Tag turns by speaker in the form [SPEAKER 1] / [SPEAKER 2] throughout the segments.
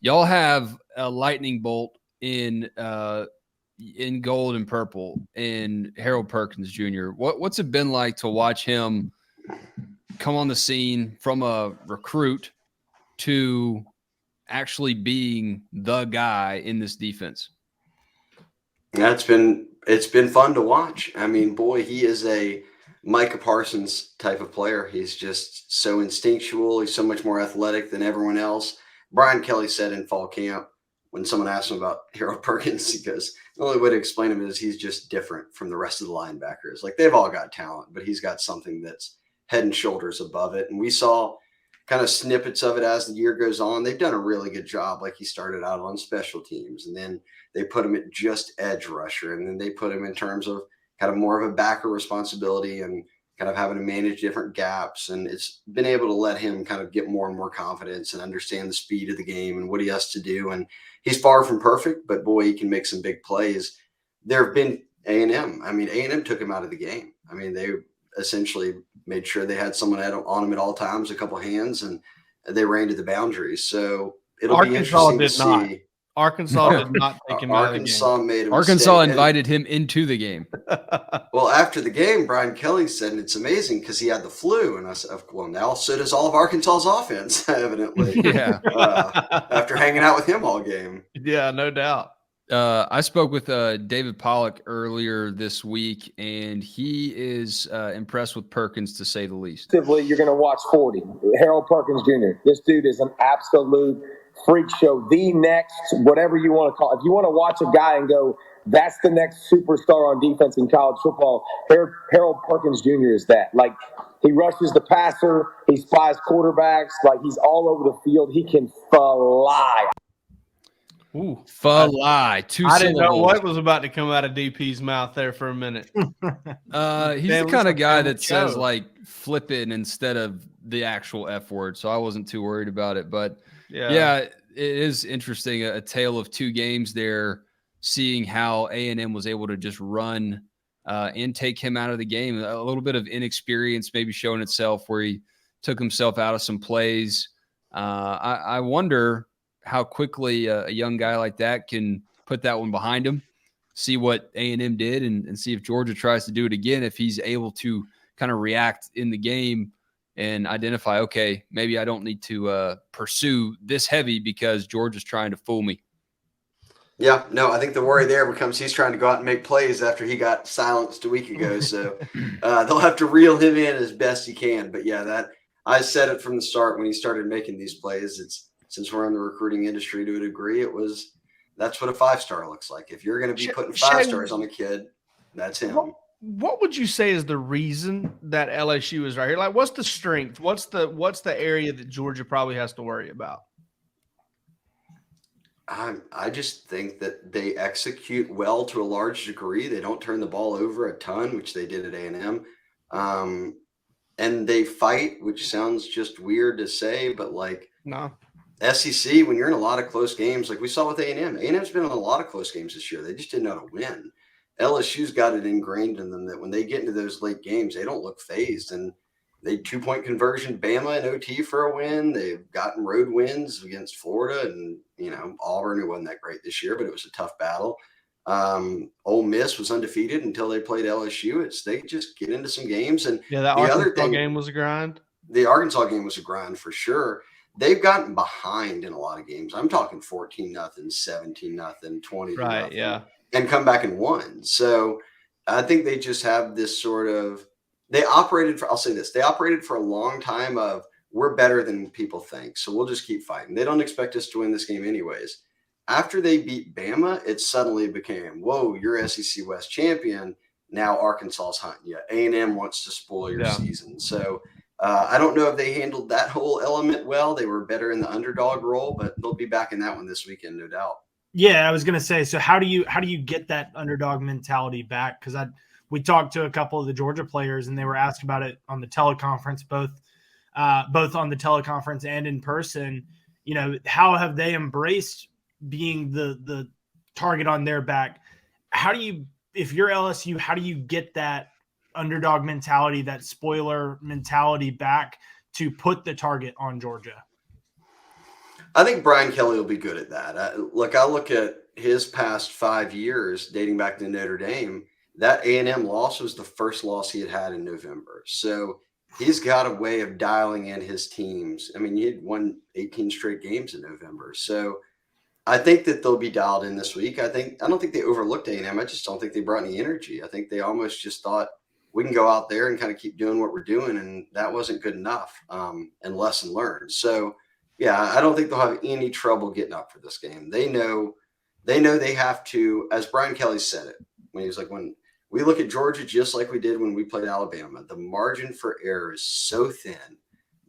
[SPEAKER 1] Y'all have a lightning bolt in gold and purple in Harold Perkins Jr. What's it been like to watch him come on the scene from a recruit to actually being the guy in this defense?
[SPEAKER 2] It's been fun to watch. I mean, boy, he is a Micah Parsons type of player. He's just so instinctual. He's so much more athletic than everyone else. Brian Kelly said in fall camp when someone asked him about Harold Perkins, he goes, the only way to explain him is he's just different from the rest of the linebackers. Like, they've all got talent, but he's got something that's head and shoulders above it. And we saw kind of snippets of it as the year goes on. They've done a really good job. Like, he started out on special teams, and then they put him at just edge rusher, and then they put him in terms of kind of more of a backer responsibility and kind of having to manage different gaps. And it's been able to let him kind of get more and more confidence and understand the speed of the game and what he has to do. And he's far from perfect, but boy, he can make some big plays. There have been A&M. I mean, A&M took him out of the game. I mean, they essentially made sure they had someone on him at all times, a couple of hands, and they ran to the boundaries. So it'll be interesting to see.
[SPEAKER 3] Arkansas did not take him out of the game.
[SPEAKER 2] Made a
[SPEAKER 1] Arkansas
[SPEAKER 2] mistake.
[SPEAKER 1] invited him into the game.
[SPEAKER 2] Well, after the game, Brian Kelly said, and it's amazing because he had the flu. And I said, well, now so does all of Arkansas's offense, evidently.
[SPEAKER 1] Yeah.
[SPEAKER 2] After hanging out with him all game.
[SPEAKER 3] Yeah, no doubt.
[SPEAKER 1] I spoke with David Pollock earlier this week, and he is impressed with Perkins, to say the least.
[SPEAKER 4] You're going to watch 40. Harold Perkins Jr. This dude is an absolute freak show. The next, whatever you want to call it. If you want to watch a guy and go, that's the next superstar on defense in college football, Harold Perkins Jr. is that. Like, he rushes the passer. He spies quarterbacks. Like, he's all over the field. He can fly.
[SPEAKER 3] Ooh,
[SPEAKER 1] fly.
[SPEAKER 3] I didn't know what was about to come out of DP's mouth there for a minute.
[SPEAKER 1] He's the kind of guy that says, like, flip it instead of the actual F word, so I wasn't too worried about it. But, yeah it is interesting, a tale of two games there, seeing how A&M was able to just run and take him out of the game. A little bit of inexperience maybe showing itself where he took himself out of some plays. I wonder how quickly a young guy like that can put that one behind him, see what A&M did, and see if Georgia tries to do it again, if he's able to kind of react in the game and identify, okay, maybe I don't need to pursue this heavy because Georgia's trying to fool me.
[SPEAKER 2] Yeah, no, I think the worry there becomes he's trying to go out and make plays after he got silenced a week ago. So they'll have to reel him in as best he can. But yeah, that I said it from the start when he started making these plays. It's since we're in the recruiting industry to a degree, that's what a 5-star looks like. If you're going to be putting 5 stars on a kid, that's him.
[SPEAKER 3] What would you say is the reason that LSU is right here? Like, what's the strength? What's the area that Georgia probably has to worry about?
[SPEAKER 2] I just think that they execute well to a large degree. They don't turn the ball over a ton, which they did at A&M. And they fight, which sounds just weird to say, but like SEC, when you're in a lot of close games, like we saw with A&M, A&M's been in a lot of close games this year. They just didn't know how to win. LSU's got it ingrained in them that when they get into those late games, they don't look phased. And they 2-point conversion Bama and OT for a win. They've gotten road wins against Florida and, Auburn, who wasn't that great this year, but it was a tough battle. Ole Miss was undefeated until they played LSU. They just get into some games. And
[SPEAKER 3] that Arkansas game was a grind.
[SPEAKER 2] The Arkansas game was a grind for sure. They've gotten behind in a lot of games. I'm talking 14-0, 17-0, 20-0.
[SPEAKER 3] Right, yeah.
[SPEAKER 2] And come back and won. So I think they just have this sort of – I'll say this. They operated for a long time of we're better than people think, so we'll just keep fighting. They don't expect us to win this game anyways. After they beat Bama, it suddenly became, whoa, you're SEC West champion. Now Arkansas's hunting you. A&M wants to spoil your season. So I don't know if they handled that whole element well. They were better in the underdog role, but they'll be back in that one this weekend, no doubt.
[SPEAKER 5] Yeah, I was going to say, so how do you get that underdog mentality back? Because we talked to a couple of the Georgia players, and they were asked about it on the teleconference, both on the teleconference and in person. How have they embraced being the target on their back? If you're LSU, how do you get that underdog mentality, that spoiler mentality back to put the target on Georgia?
[SPEAKER 2] I think Brian Kelly will be good at that. I look at his past 5 years dating back to Notre Dame. That A&M loss was the first loss he had in November. So he's got a way of dialing in his teams. I mean, he had won 18 straight games in November. So I think that they'll be dialed in this week. I don't think they overlooked A&M. I just don't think they brought any energy. I think they almost just thought we can go out there and kind of keep doing what we're doing, and that wasn't good enough, and lesson learned. So, yeah, I don't think they'll have any trouble getting up for this game. They know they have to, as Brian Kelly said it, when he was like, when we look at Georgia just like we did when we played Alabama, the margin for error is so thin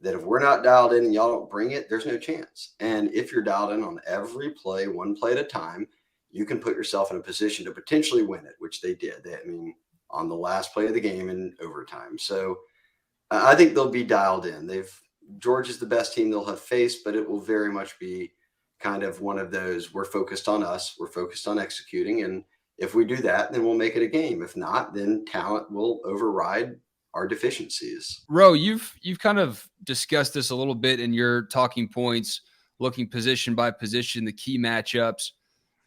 [SPEAKER 2] that if we're not dialed in and y'all don't bring it, there's no chance. And if you're dialed in on every play, one play at a time, you can put yourself in a position to potentially win it, which they did. On the last play of the game in overtime. So I think they'll be dialed in. Georgia's the best team they'll have faced, but it will very much be kind of one of those, we're focused on us, we're focused on executing. And if we do that, then we'll make it a game. If not, then talent will override our deficiencies.
[SPEAKER 1] Ro, you've kind of discussed this a little bit in your talking points, looking position by position, the key matchups.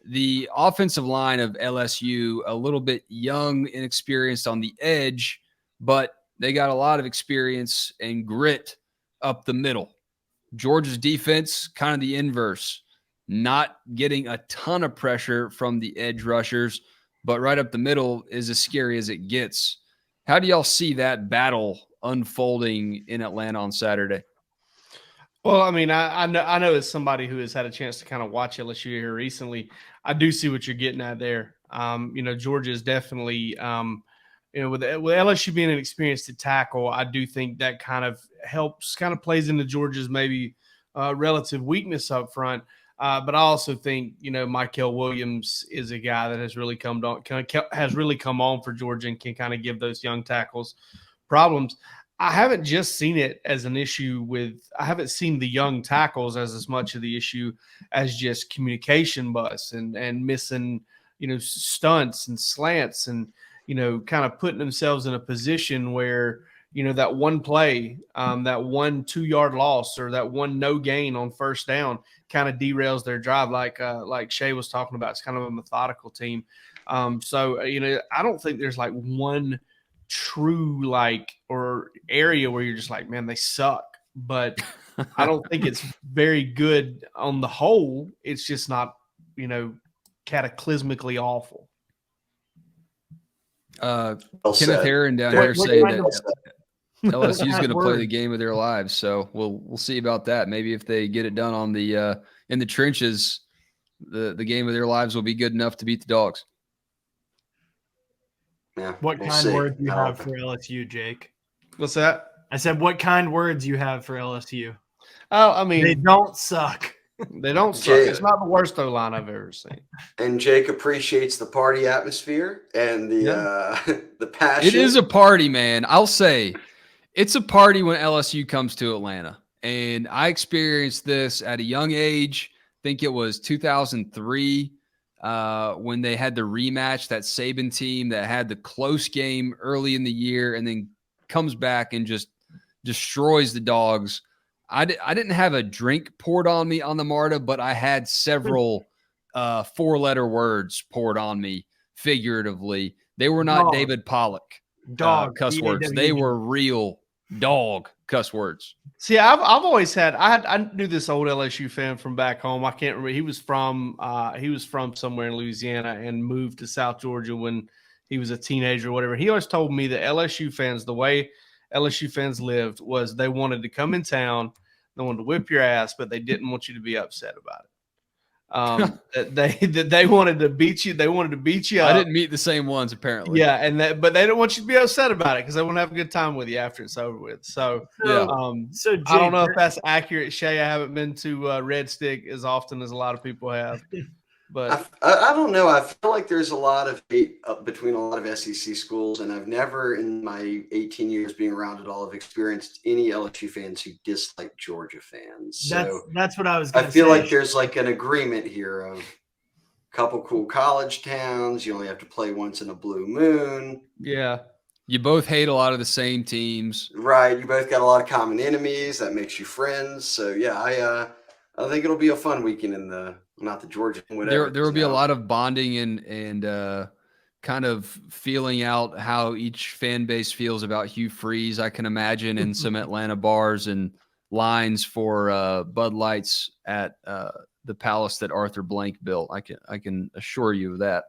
[SPEAKER 1] The offensive line of LSU, a little bit young, inexperienced on the edge, but they got a lot of experience and grit up the middle. Georgia's defense, kind of the inverse, not getting a ton of pressure from the edge rushers, but right up the middle is as scary as it gets. How do y'all see that battle unfolding in Atlanta on Saturday?
[SPEAKER 3] Well, I mean, I know as somebody who has had a chance to kind of watch LSU here recently, I do see what you're getting at there. Georgia is definitely, with LSU being an experienced to tackle, I do think that kind of helps, kind of plays into Georgia's maybe relative weakness up front. But I also think, Michael Williams is a guy that has really come on for Georgia and can kind of give those young tackles problems. I haven't just seen it as an issue I haven't seen the young tackles as much of the issue as just communication bus and missing, stunts and slants and, kind of putting themselves in a position where, that one play, that 1 2-yard loss or that one no gain on first down kind of derails their drive. Like Shay was talking about, it's kind of a methodical team. So, I don't think there's like one true or area where you're just like, man, they suck. But I don't think it's very good on the whole. It's just not, cataclysmically awful.
[SPEAKER 1] Kenneth Herron down here saying that LSU is going to play the game of their lives. So we'll see about that. Maybe if they get it done on the in the trenches, the game of their lives will be good enough to beat the Dogs.
[SPEAKER 2] Yeah,
[SPEAKER 5] what kind words you have for LSU, Jake?
[SPEAKER 3] What's that?
[SPEAKER 5] I said, what kind words you have for LSU?
[SPEAKER 3] Oh, I mean,
[SPEAKER 5] they don't suck.
[SPEAKER 3] They don't suck. It's not the worst O-line I've ever seen.
[SPEAKER 2] And Jake appreciates the party atmosphere and the passion.
[SPEAKER 1] It is a party, man. I'll say it's a party when LSU comes to Atlanta. And I experienced this at a young age. I think it was 2003 when they had the rematch, that Saban team that had the close game early in the year and then comes back and just destroys the Dogs. I didn't have a drink poured on me on the MARTA, but I had several 4-letter words poured on me figuratively. They were not David Pollock cuss words. They were real dog cuss words.
[SPEAKER 3] See, I've always had. I knew this old LSU fan from back home. I can't remember. He was from somewhere in Louisiana and moved to South Georgia when he was a teenager or whatever. He always told me that LSU fans, the way LSU fans lived, was they wanted to come in town, they wanted to whip your ass, but they didn't want you to be upset about it. That they wanted to beat you. They wanted to beat you up.
[SPEAKER 1] I didn't meet the same ones apparently.
[SPEAKER 3] Yeah, but they didn't want you to be upset about it because they want to have a good time with you after it's over with. So,
[SPEAKER 1] yeah.
[SPEAKER 3] So Jake, I don't know if that's accurate, Shay. I haven't been to Red Stick as often as a lot of people have. But
[SPEAKER 2] I don't know. I feel like there's a lot of hate between a lot of SEC schools, and I've never, in my 18 years being around it all, have experienced any LSU fans who dislike Georgia fans. So
[SPEAKER 5] that's what I was going to say.
[SPEAKER 2] I feel like there's like an agreement here of a couple cool college towns. You only have to play once in a blue moon.
[SPEAKER 3] Yeah.
[SPEAKER 1] You both hate a lot of the same teams.
[SPEAKER 2] Right. You both got a lot of common enemies. That makes you friends. So, yeah, I think it'll be a fun weekend in not the Georgia, whatever.
[SPEAKER 1] There will be a lot of bonding and kind of feeling out how each fan base feels about Hugh Freeze. I can imagine in some Atlanta bars and lines for Bud Lights at the palace that Arthur Blank built. I can assure you of that.